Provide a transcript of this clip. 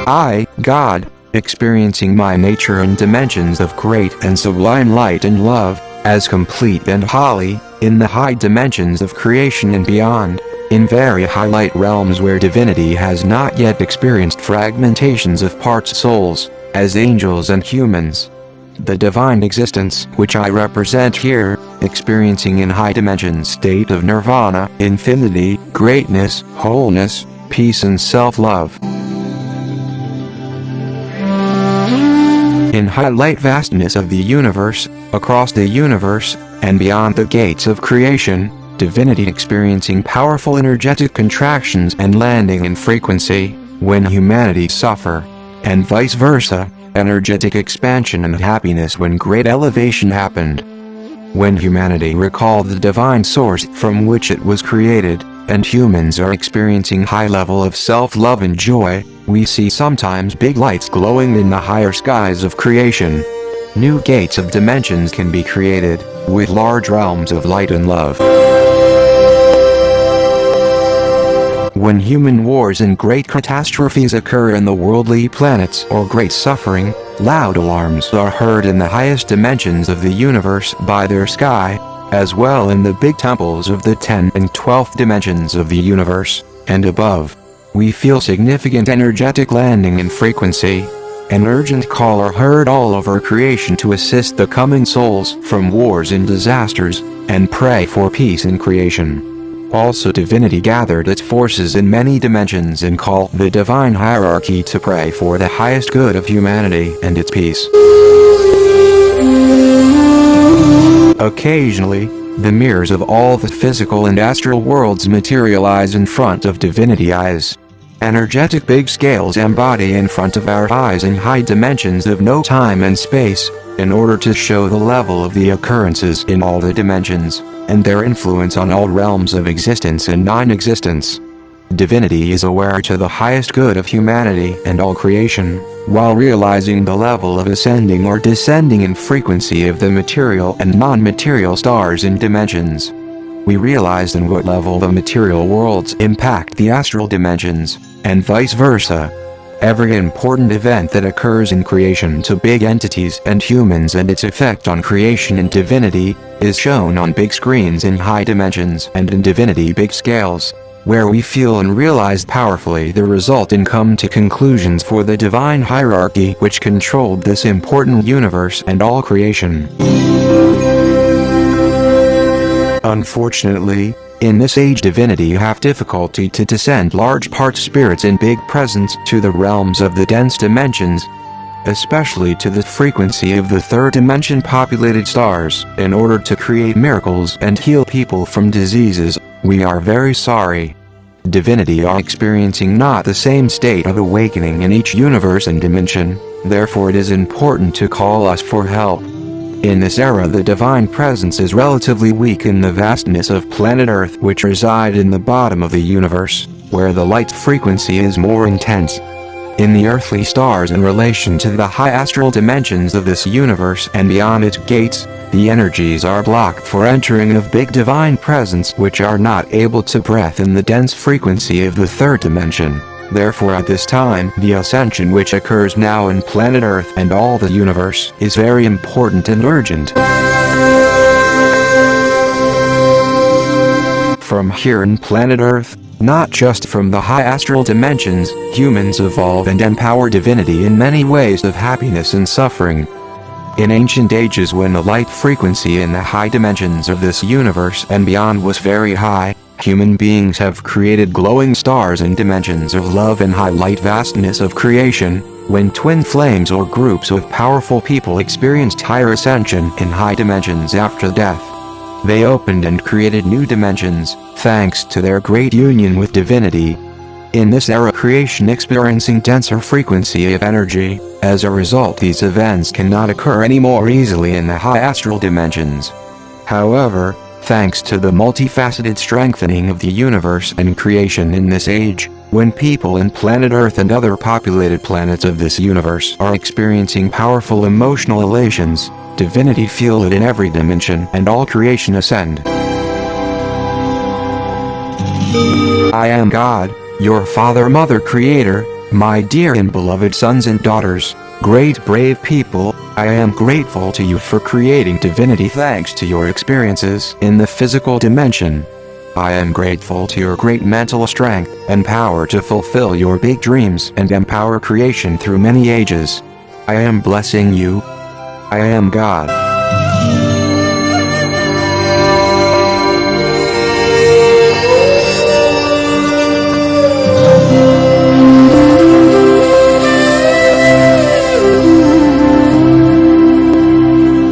I, God, experiencing my nature and dimensions of great and sublime light and love, as complete and holy, in the high dimensions of creation and beyond, in very high light realms where divinity has not yet experienced fragmentations of parts souls, as angels and humans. The divine existence which I represent here, experiencing in high dimension state of nirvana, infinity, greatness, wholeness, peace and self-love. In high light vastness of the universe, across the universe, and beyond the gates of creation, divinity experiencing powerful energetic contractions and landing in frequency, when humanity suffer, and vice versa, energetic expansion and happiness when great elevation happened. When humanity recalled the divine source from which it was created, and humans are experiencing high level of self-love and joy, we see sometimes big lights glowing in the higher skies of creation. New gates of dimensions can be created, with large realms of light and love. When human wars and great catastrophes occur in the worldly planets or great suffering, loud alarms are heard in the highest dimensions of the universe by their sky, as well in the big temples of the 10th and 12th dimensions of the universe, and above. We feel significant energetic landing in frequency. An urgent call are heard all over creation to assist the coming souls from wars and disasters, and pray for peace in creation. Also divinity gathered its forces in many dimensions and called the divine hierarchy to pray for the highest good of humanity and its peace. Occasionally, the mirrors of all the physical and astral worlds materialize in front of divinity eyes. Energetic big scales embody in front of our eyes in high dimensions of no time and space, in order to show the level of the occurrences in all the dimensions, and their influence on all realms of existence and non-existence. Divinity is aware to the highest good of humanity and all creation, while realizing the level of ascending or descending in frequency of the material and non-material stars and dimensions. We realize in what level the material worlds impact the astral dimensions, and vice versa. Every important event that occurs in creation to big entities and humans and its effect on creation and divinity, is shown on big screens in high dimensions and in divinity big scales, where we feel and realize powerfully the result and come to conclusions for the divine hierarchy which controlled this important universe and all creation. Unfortunately, in this age divinity have difficulty to descend large part spirits in big presence to the realms of the dense dimensions, especially to the frequency of the third dimension populated stars, in order to create miracles and heal people from diseases. We are very sorry. Divinity are experiencing not the same state of awakening in each universe and dimension, therefore it is important to call us for help. In this era the divine presence is relatively weak in the vastness of planet Earth which reside in the bottom of the universe, where the light frequency is more intense. In the earthly stars in relation to the high astral dimensions of this universe and beyond its gates, the energies are blocked for entering of big divine presence which are not able to breathe in the dense frequency of the third dimension. Therefore at this time the ascension which occurs now in planet Earth and all the universe is very important and urgent. From here in planet Earth, not just from the high astral dimensions, humans evolve and empower divinity in many ways of happiness and suffering. In ancient ages when the light frequency in the high dimensions of this universe and beyond was very high, human beings have created glowing stars in dimensions of love and high light vastness of creation. When twin flames or groups of powerful people experienced higher ascension in high dimensions after death, they opened and created new dimensions, thanks to their great union with divinity. In this era creation experiencing denser frequency of energy, as a result these events cannot occur any more easily in the high astral dimensions. However, thanks to the multifaceted strengthening of the universe and creation in this age, when people in planet Earth and other populated planets of this universe are experiencing powerful emotional elations, divinity feel it in every dimension and all creation ascend. I am God, your Father, Mother, Creator, My dear and beloved sons and daughters, great brave people, I am grateful to you for creating divinity thanks to your experiences in the physical dimension. I am grateful to your great mental strength and power to fulfill your big dreams and empower creation through many ages. I am blessing you. I am God.